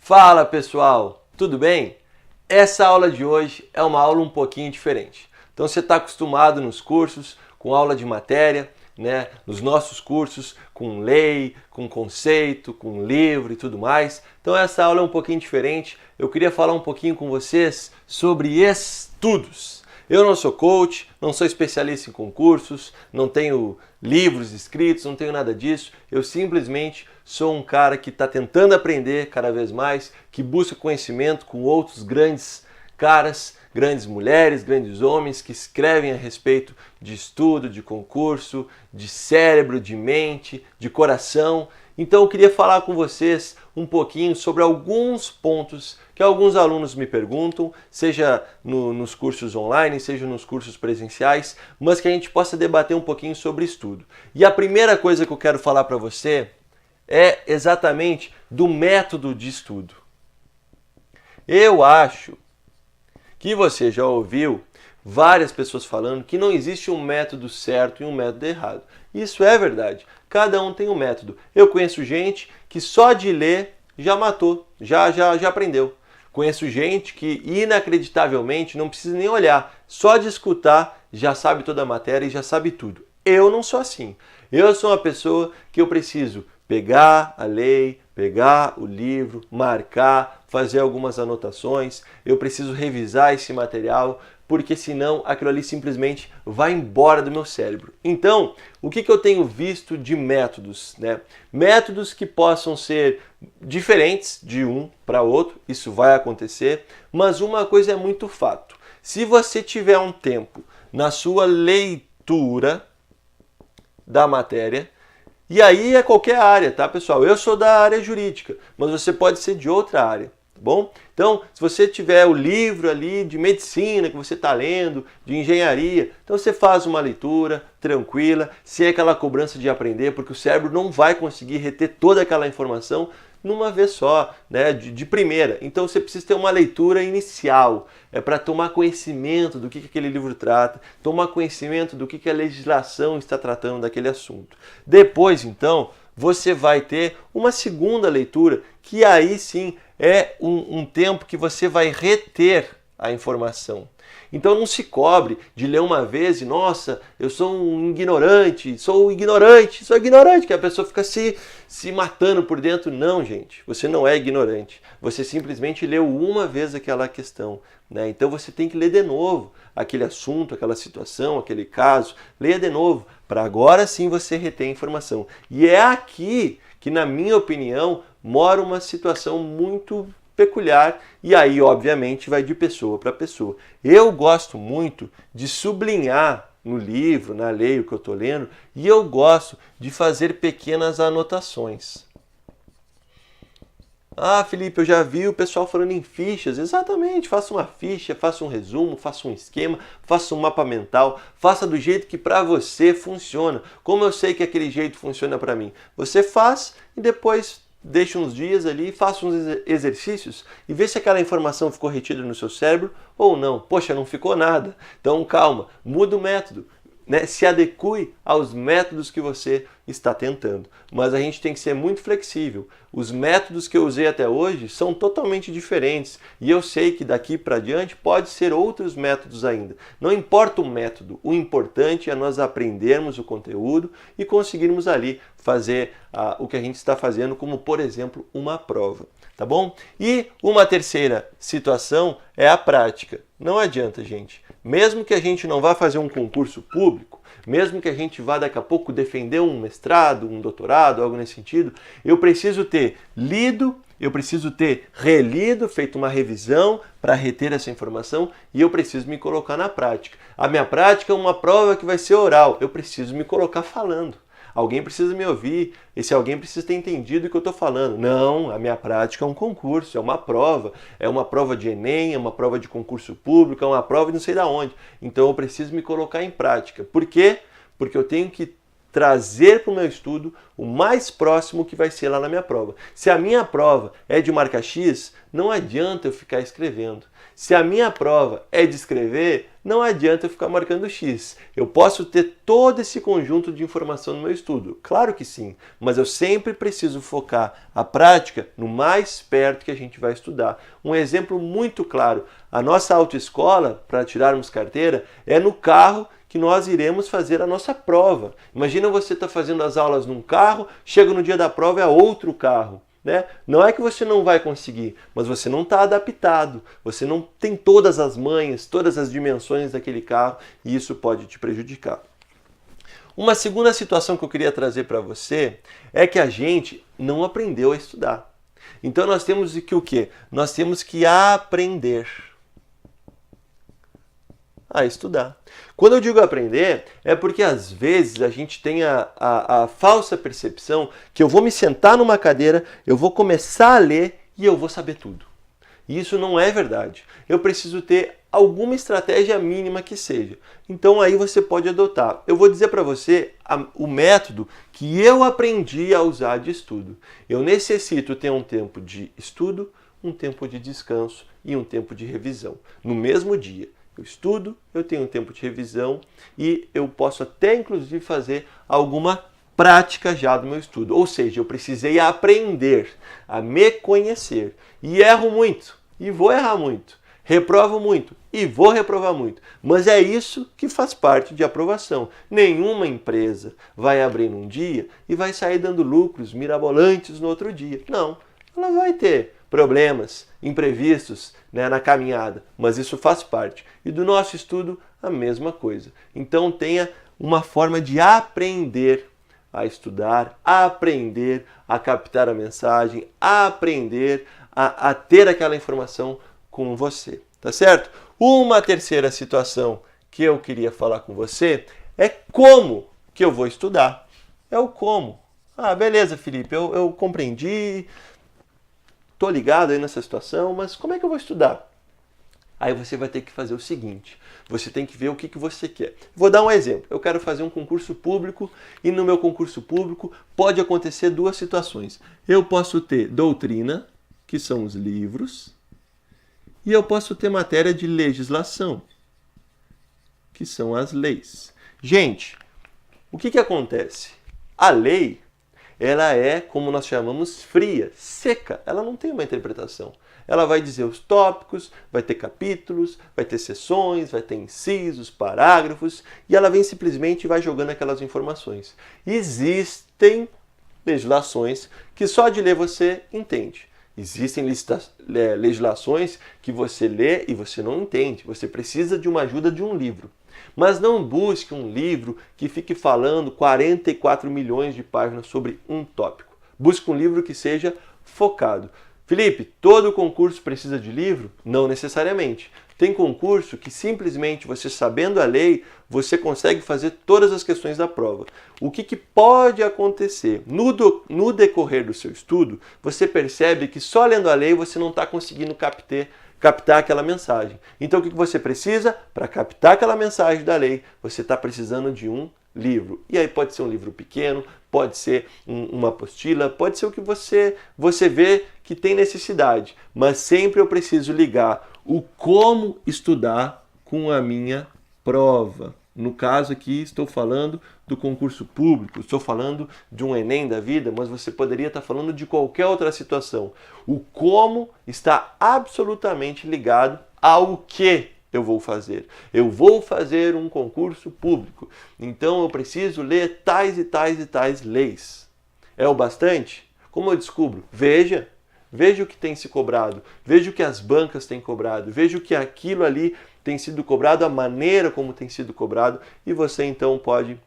Fala pessoal, tudo bem? Essa aula de hoje é uma aula um pouquinho diferente. Então você está acostumado nos cursos com aula de matéria, né? Nos nossos cursos com lei, com conceito, com livro e tudo mais. Então essa aula é um pouquinho diferente. Eu queria falar um pouquinho com vocês sobre estudos. Eu não sou coach, não sou especialista em concursos, não tenho livros escritos, não tenho nada disso. Eu simplesmente sou um cara que está tentando aprender cada vez mais, que busca conhecimento com outros grandes caras, grandes mulheres, grandes homens que escrevem a respeito de estudo, de concurso, de cérebro, de mente, de coração. Então eu queria falar com vocês um pouquinho sobre alguns pontos que alguns alunos me perguntam, seja nos cursos online, seja nos cursos presenciais, mas que a gente possa debater um pouquinho sobre estudo. E a primeira coisa que eu quero falar para você é exatamente do método de estudo. Eu acho que você já ouviu várias pessoas falando que não existe um método certo e um método errado. Isso é verdade. Cada um tem um método. Eu conheço gente que só de ler já matou, já aprendeu. Conheço gente que inacreditavelmente não precisa nem olhar, só de escutar já sabe toda a matéria e já sabe tudo. Eu não sou assim. Eu sou uma pessoa que eu preciso pegar a lei, pegar o livro, marcar, fazer algumas anotações. Eu preciso revisar esse material, porque senão aquilo ali simplesmente vai embora do meu cérebro. Então, o que eu tenho visto de métodos, né? Métodos que possam ser diferentes de um para outro, isso vai acontecer, mas uma coisa é muito fato. Se você tiver um tempo na sua leitura da matéria, e aí é qualquer área, tá, pessoal? Eu sou da área jurídica, mas você pode ser de outra área, tá bom? Então, se você tiver o livro ali de medicina que você está lendo, de engenharia, então você faz uma leitura tranquila, sem aquela cobrança de aprender, porque o cérebro não vai conseguir reter toda aquela informação numa vez só, né, de primeira. Então você precisa ter uma leitura inicial, para tomar conhecimento do que aquele livro trata, tomar conhecimento do que a legislação está tratando daquele assunto. Depois, então, você vai ter uma segunda leitura, que aí sim é um tempo que você vai reter a informação. Então não se cobre de ler uma vez e, nossa, eu sou um ignorante, que a pessoa fica se matando por dentro. Não, gente, você não é ignorante. Você simplesmente leu uma vez aquela questão, né? Então você tem que ler de novo aquele assunto, aquela situação, aquele caso. Leia de novo, para agora sim você reter a informação. E é aqui que, na minha opinião, mora uma situação muito peculiar, e aí obviamente vai de pessoa para pessoa. Eu gosto muito de sublinhar no livro, na lei, o que eu estou lendo, e eu gosto de fazer pequenas anotações. Ah, Felipe, eu já vi o pessoal falando em fichas. Exatamente, faça uma ficha, faça um resumo, faça um esquema, faça um mapa mental, faça do jeito que para você funciona. Como eu sei que aquele jeito funciona para mim? Você faz e depois deixe uns dias ali, faça uns exercícios e vê se aquela informação ficou retida no seu cérebro ou não. Poxa, não ficou nada. Então calma, muda o método, né? Se adeque aos métodos que você está tentando. Mas a gente tem que ser muito flexível. Os métodos que eu usei até hoje são totalmente diferentes e eu sei que daqui para diante pode ser outros métodos ainda. Não importa o método, o importante é nós aprendermos o conteúdo e conseguirmos ali fazer o que a gente está fazendo, como por exemplo uma prova, tá bom? E uma terceira situação é a prática. Não adianta, gente. Mesmo que a gente não vá fazer um concurso público, mesmo que a gente vá daqui a pouco defender um mestrado, um doutorado, algo nesse sentido, eu preciso ter lido, eu preciso ter relido, feito uma revisão para reter essa informação e eu preciso me colocar na prática. A minha prática é uma prova que vai ser oral, eu preciso me colocar falando. Alguém precisa me ouvir, esse alguém precisa ter entendido o que eu estou falando. Não, a minha prática é um concurso, é uma prova de Enem, é uma prova de concurso público, é uma prova de não sei de onde. Então eu preciso me colocar em prática. Por quê? Porque eu tenho que trazer para o meu estudo o mais próximo que vai ser lá na minha prova. Se a minha prova é de marca X, não adianta eu ficar escrevendo. Se a minha prova é de escrever, não adianta eu ficar marcando X. Eu posso ter todo esse conjunto de informação no meu estudo. Claro que sim, mas eu sempre preciso focar a prática no mais perto que a gente vai estudar. Um exemplo muito claro, a nossa autoescola, para tirarmos carteira, é no carro que nós iremos fazer a nossa prova. Imagina você estar fazendo as aulas num carro, chega no dia da prova é outro carro. Né? Não é que você não vai conseguir, mas você não está adaptado, você não tem todas as manhas, todas as dimensões daquele carro e isso pode te prejudicar. Uma segunda situação que eu queria trazer para você é que a gente não aprendeu a estudar. Então nós temos que o quê? Nós temos que aprender a estudar. Quando eu digo aprender, é porque às vezes a gente tem a falsa percepção que eu vou me sentar numa cadeira, eu vou começar a ler e eu vou saber tudo. E isso não é verdade. Eu preciso ter alguma estratégia mínima que seja. Então aí você pode adotar. Eu vou dizer para você o método que eu aprendi a usar de estudo. Eu necessito ter um tempo de estudo, um tempo de descanso e um tempo de revisão no mesmo dia. Eu estudo, eu tenho um tempo de revisão e eu posso até inclusive fazer alguma prática já do meu estudo. Ou seja, eu precisei aprender a me conhecer. E erro muito, e vou errar muito. Reprovo muito, e vou reprovar muito. Mas é isso que faz parte de aprovação. Nenhuma empresa vai abrir num dia e vai sair dando lucros mirabolantes no outro dia. Não, ela vai ter problemas, imprevistos, né, na caminhada, mas isso faz parte. E do nosso estudo, a mesma coisa. Então tenha uma forma de aprender a estudar, a aprender a captar a mensagem, a aprender a ter aquela informação com você, tá certo? Uma terceira situação que eu queria falar com você é como que eu vou estudar. É o como. Ah, beleza, Felipe, eu compreendi, tô ligado aí nessa situação, mas como é que eu vou estudar? Aí você vai ter que fazer o seguinte, você tem que ver o que você quer. Vou dar um exemplo, eu quero fazer um concurso público e no meu concurso público pode acontecer duas situações. Eu posso ter doutrina, que são os livros, e eu posso ter matéria de legislação, que são as leis. Gente, o que acontece? A lei, ela é, como nós chamamos, fria, seca. Ela não tem uma interpretação. Ela vai dizer os tópicos, vai ter capítulos, vai ter seções, vai ter incisos, parágrafos, e ela vem simplesmente e vai jogando aquelas informações. Existem legislações que só de ler você entende. Existem legislações que você lê e você não entende. Você precisa de uma ajuda de um livro. Mas não busque um livro que fique falando 44 milhões de páginas sobre um tópico. Busque um livro que seja focado. Felipe, todo concurso precisa de livro? Não necessariamente. Tem concurso que simplesmente você sabendo a lei, você consegue fazer todas as questões da prova. O que pode acontecer? No decorrer do seu estudo, você percebe que só lendo a lei você não está conseguindo captar aquela mensagem. Então o que você precisa? Para captar aquela mensagem da lei, você está precisando de um livro. E aí pode ser um livro pequeno, pode ser uma apostila, pode ser o que você vê que tem necessidade. Mas sempre eu preciso ligar o como estudar com a minha prova. No caso aqui estou falando do concurso público, estou falando de um Enem da vida, mas você poderia estar falando de qualquer outra situação. O como está absolutamente ligado ao que eu vou fazer. Eu vou fazer um concurso público, então eu preciso ler tais e tais e tais leis. É o bastante? Como eu descubro? Veja o que tem se cobrado, veja o que as bancas têm cobrado, veja o que aquilo ali tem sido cobrado, a maneira como tem sido cobrado, e você então pode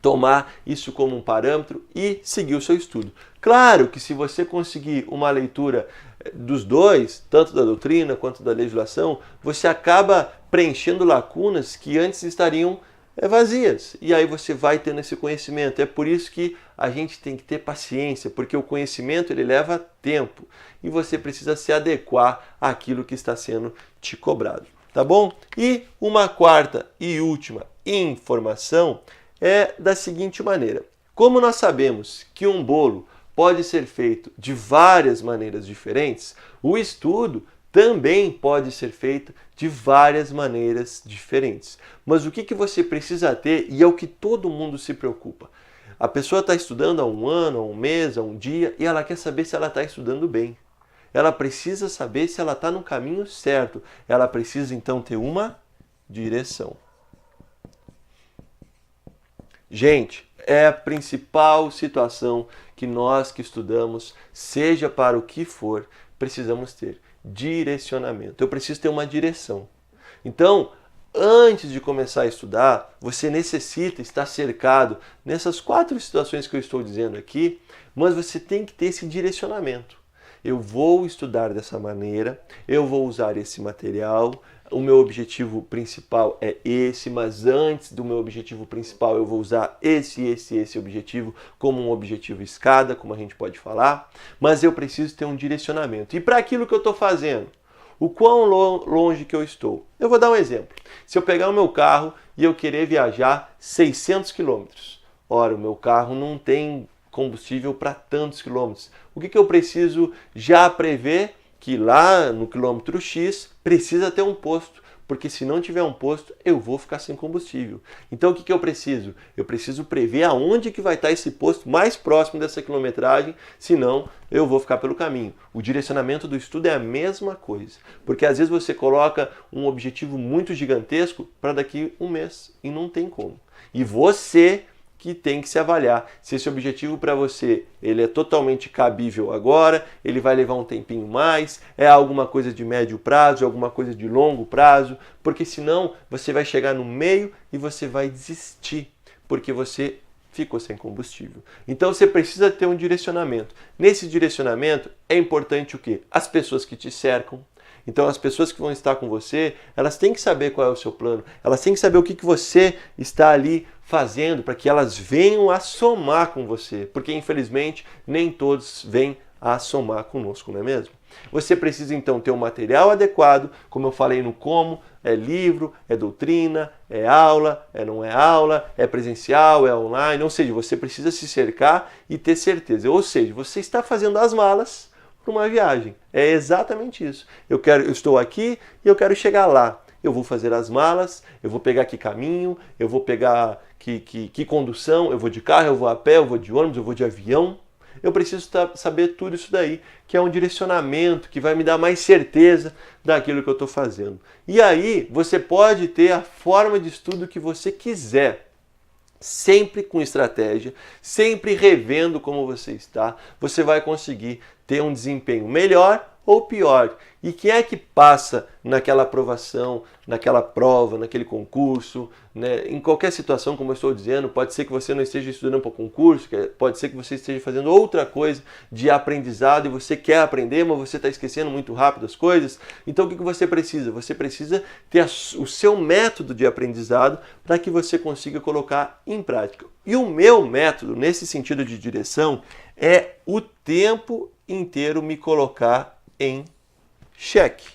tomar isso como um parâmetro e seguir o seu estudo. Claro que se você conseguir uma leitura dos dois, tanto da doutrina quanto da legislação, você acaba preenchendo lacunas que antes estariam vazias. E aí você vai tendo esse conhecimento. É por isso que a gente tem que ter paciência, porque o conhecimento ele leva tempo e você precisa se adequar àquilo que está sendo te cobrado. Tá bom? E uma quarta e última informação é da seguinte maneira. Como nós sabemos que um bolo pode ser feito de várias maneiras diferentes, o estudo também pode ser feita de várias maneiras diferentes. Mas o que você precisa ter, e é o que todo mundo se preocupa, a pessoa está estudando há um ano, há um mês, há um dia, e ela quer saber se ela está estudando bem. Ela precisa saber se ela está no caminho certo. Ela precisa então ter uma direção. Gente, é a principal situação que nós que estudamos, seja para o que for, precisamos ter direcionamento. Eu preciso ter uma direção. Então, antes de começar a estudar, você necessita estar cercado nessas 4 situações que eu estou dizendo aqui, mas você tem que ter esse direcionamento. Eu vou estudar dessa maneira, eu vou usar esse material, o meu objetivo principal é esse, mas antes do meu objetivo principal eu vou usar esse objetivo como um objetivo escada, como a gente pode falar, mas eu preciso ter um direcionamento. E para aquilo que eu estou fazendo, o quão longe que eu estou? Eu vou dar um exemplo. Se eu pegar o meu carro e eu querer viajar 600 quilômetros, ora, o meu carro não tem combustível para tantos quilômetros. O que eu preciso já prever? Que lá no quilômetro X precisa ter um posto, porque se não tiver um posto, eu vou ficar sem combustível. Então o que eu preciso? Eu preciso prever aonde que vai estar esse posto mais próximo dessa quilometragem, senão eu vou ficar pelo caminho. O direcionamento do estudo é a mesma coisa, porque às vezes você coloca um objetivo muito gigantesco para daqui um mês e não tem como. E você que tem que se avaliar se esse objetivo para você ele é totalmente cabível agora, ele vai levar um tempinho mais, é alguma coisa de médio prazo, é alguma coisa de longo prazo, porque senão você vai chegar no meio e você vai desistir, porque você ficou sem combustível. Então você precisa ter um direcionamento. Nesse direcionamento é importante o quê? As pessoas que te cercam. Então as pessoas que vão estar com você, elas têm que saber qual é o seu plano, elas têm que saber o que você está ali fazendo para que elas venham a somar com você, porque infelizmente nem todos vêm a somar conosco, não é mesmo? Você precisa então ter um material adequado, como eu falei no como, é livro, é doutrina, é aula, não é aula, é presencial, é online, ou seja, você precisa se cercar e ter certeza, ou seja, você está fazendo as malas para uma viagem. É exatamente isso. Eu estou aqui e eu quero chegar lá. Eu vou fazer as malas, eu vou pegar que caminho, eu vou pegar que condução, eu vou de carro, eu vou a pé, eu vou de ônibus, eu vou de avião. Eu preciso saber tudo isso daí, que é um direcionamento que vai me dar mais certeza daquilo que eu estou fazendo. E aí você pode ter a forma de estudo que você quiser. Sempre com estratégia, sempre revendo como você está, você vai conseguir ter um desempenho melhor ou pior. E quem é que passa naquela aprovação, naquela prova, naquele concurso, né? Em qualquer situação, como eu estou dizendo, pode ser que você não esteja estudando para o concurso, pode ser que você esteja fazendo outra coisa de aprendizado e você quer aprender, mas você está esquecendo muito rápido as coisas. Então o que você precisa? Você precisa ter o seu método de aprendizado para que você consiga colocar em prática. E o meu método, nesse sentido de direção, é o tempo inteiro me colocar em xeque.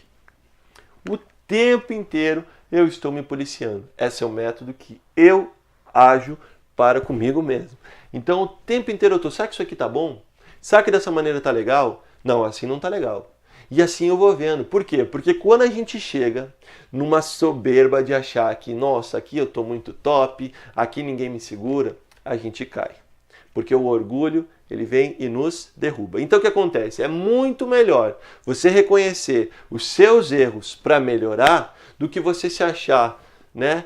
O tempo inteiro eu estou me policiando. Esse é o método que eu ajo para comigo mesmo. Então o tempo inteiro eu estou, será que isso aqui tá bom? Será que dessa maneira tá legal? Não, assim não tá legal. E assim eu vou vendo. Por quê? Porque quando a gente chega numa soberba de achar que, nossa, aqui eu estou muito top, aqui ninguém me segura, a gente cai. Porque o orgulho, ele vem e nos derruba. Então o que acontece? É muito melhor você reconhecer os seus erros para melhorar do que você se achar, né?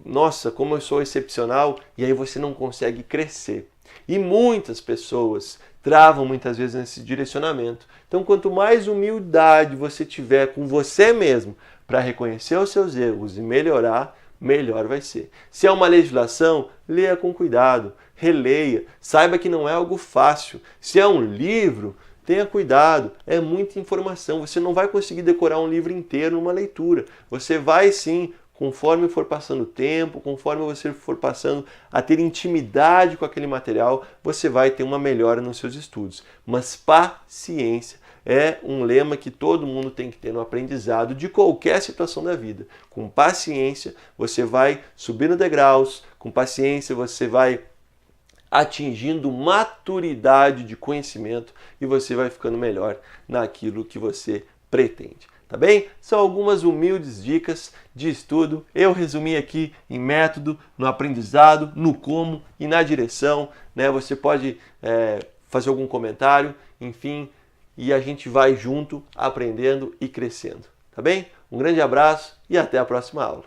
Nossa, como eu sou excepcional, e aí você não consegue crescer. E muitas pessoas travam muitas vezes nesse direcionamento. Então quanto mais humildade você tiver com você mesmo para reconhecer os seus erros e melhorar, melhor vai ser. Se é uma legislação, leia com cuidado, releia, saiba que não é algo fácil. Se é um livro, tenha cuidado, é muita informação, você não vai conseguir decorar um livro inteiro numa leitura. Você vai sim, conforme for passando o tempo, conforme você for passando a ter intimidade com aquele material, você vai ter uma melhora nos seus estudos. Mas paciência é um lema que todo mundo tem que ter no aprendizado de qualquer situação da vida. Com paciência, você vai subindo degraus, com paciência você vai atingindo maturidade de conhecimento e você vai ficando melhor naquilo que você pretende. tá bem? São algumas humildes dicas de estudo. Eu resumi aqui em método, no aprendizado, no como e na direção, né? Você pode fazer algum comentário, enfim, e a gente vai junto aprendendo e crescendo, tá bem? Um grande abraço e até a próxima aula.